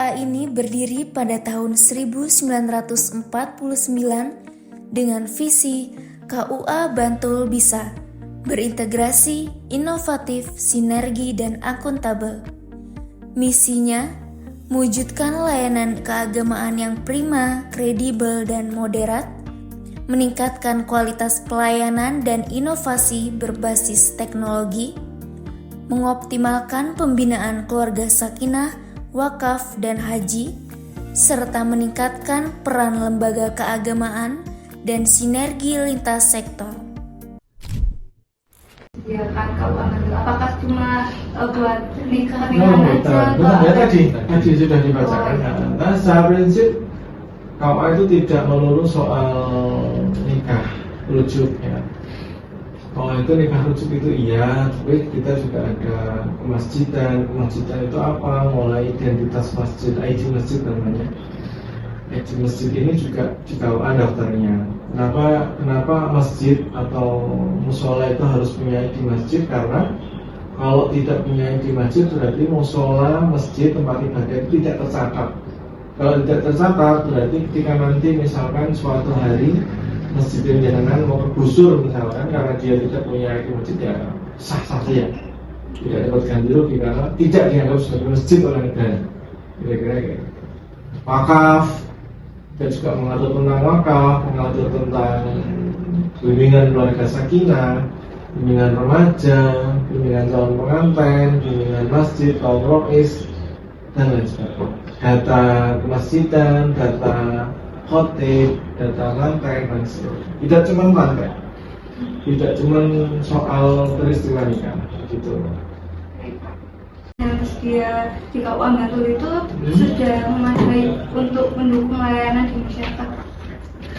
KUA ini berdiri pada tahun 1949 dengan visi KUA Bantul bisa berintegrasi, inovatif, sinergi, dan akuntabel. Misinya, mewujudkan layanan keagamaan yang prima, kredibel, dan moderat, meningkatkan kualitas pelayanan dan inovasi berbasis teknologi, mengoptimalkan pembinaan keluarga sakinah, wakaf, dan haji, serta meningkatkan peran lembaga keagamaan dan sinergi lintas sektor. Apakah cuma buat nikahan aja? Ya tadi sudah dibacakan. Nah, secara prinsip KUA itu tidak melulu soal nikah rujuk ya. Kalau itu nikah rujuk itu iya, tapi kita juga ada kemasjidan. Kemasjidan itu apa? Mulai identitas masjid, ID masjid namanya. ID masjid ini juga di KUA daftarnya. Kenapa masjid atau musola itu harus punya ID masjid? Karena kalau tidak punya ID masjid berarti musola, masjid, tempat ibadah itu tidak tercatat. Kalau tidak tercatat berarti ketika nanti misalkan suatu hari masjid yang jenengan mau bergusur misalkan karena dia tidak punya ID masjid ya sah-sah saja, tidak dapat ganti rugi karena tidak dianggap sebagai masjid oleh negara. Kira-kira gitu. Wakaf, dan juga mengatur tentang wakaf, mengatur tentang bimbingan keluarga sakinah, bimbingan remaja, bimbingan calon pengantin, bimbingan masjid, kaum rois, dan lain sebagainya. Data kemasjidan, data khotib, data lantai, dan sebagainya. Tidak cuma lantai, tidak cuma soal peristiwa nikah, gitu. Dia di KUA Bantul itu sudah memadai untuk mendukung layanan di masyarakat.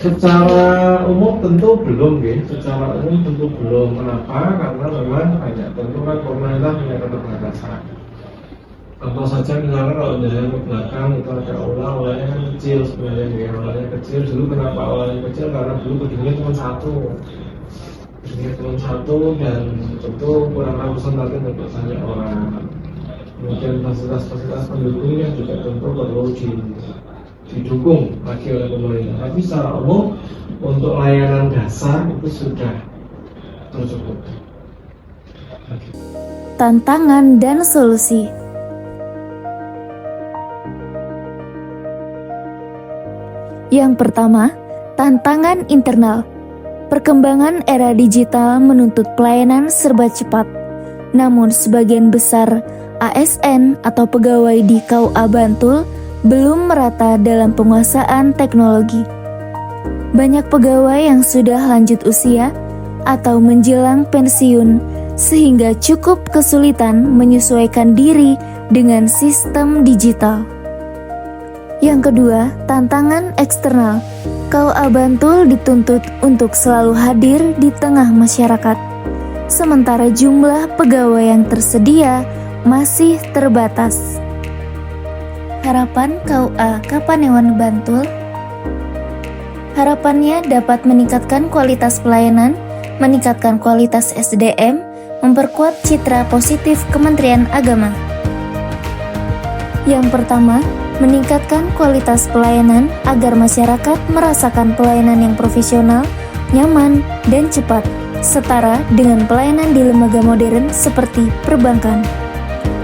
Secara umum tentu belum, ya. Secara umum tentu belum. Kenapa? Karena memang banyak. Tentu kan pemerintah punya keterbatasan. Contoh saja misalnya kalau dari ke belakang itu ada aulanya kan kecil sebenarnya, ya. Aulanya kecil. Dulu kenapa aulanya kecil? Karena dulu gedungnya cuma satu. Gedungnya cuma satu dan tentu kurang representatif untuk banyak orang. Kemudian fasilitas-fasilitas pendukungnya juga tentu perlu didukung lagi oleh pemerintah. Tapi secara umum untuk layanan dasar itu sudah tercukupi. Tantangan dan solusi. Yang pertama, tantangan internal. Perkembangan era digital menuntut pelayanan serba cepat. Namun sebagian besar ASN atau pegawai di KUA Bantul belum merata dalam penguasaan teknologi. Banyak pegawai yang sudah lanjut usia atau menjelang pensiun sehingga cukup kesulitan menyesuaikan diri dengan sistem digital. Yang kedua, tantangan eksternal. KUA Bantul dituntut untuk selalu hadir di tengah masyarakat. Sementara jumlah pegawai yang tersedia masih terbatas. Harapan KUA Kapanewon Bantul. Harapannya dapat meningkatkan kualitas pelayanan, meningkatkan kualitas SDM, memperkuat citra positif Kementerian Agama. Yang pertama, meningkatkan kualitas pelayanan agar masyarakat merasakan pelayanan yang profesional, nyaman, dan cepat, setara dengan pelayanan di lembaga modern seperti perbankan.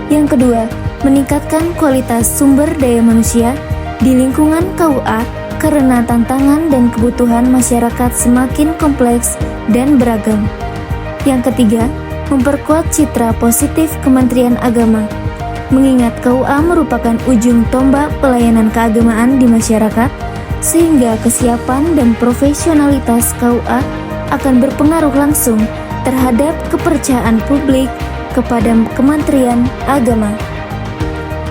Yang kedua, meningkatkan kualitas sumber daya manusia di lingkungan KUA karena tantangan dan kebutuhan masyarakat semakin kompleks dan beragam. Yang ketiga, memperkuat citra positif Kementerian Agama. Mengingat KUA merupakan ujung tombak pelayanan keagamaan di masyarakat, sehingga kesiapan dan profesionalitas KUA akan berpengaruh langsung terhadap kepercayaan publik kepada Kementerian Agama.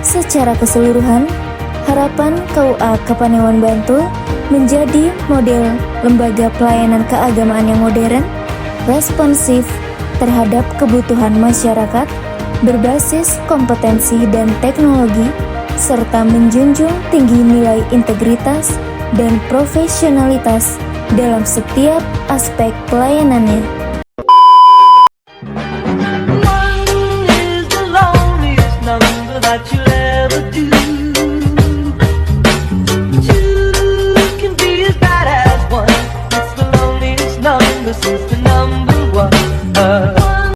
Secara keseluruhan, harapan KUA Kapanewon Bantul menjadi model lembaga pelayanan keagamaan yang modern, responsif terhadap kebutuhan masyarakat, berbasis kompetensi dan teknologi, serta menjunjung tinggi nilai integritas dan profesionalitas dalam setiap aspek pelayanannya. One is the loneliest number that you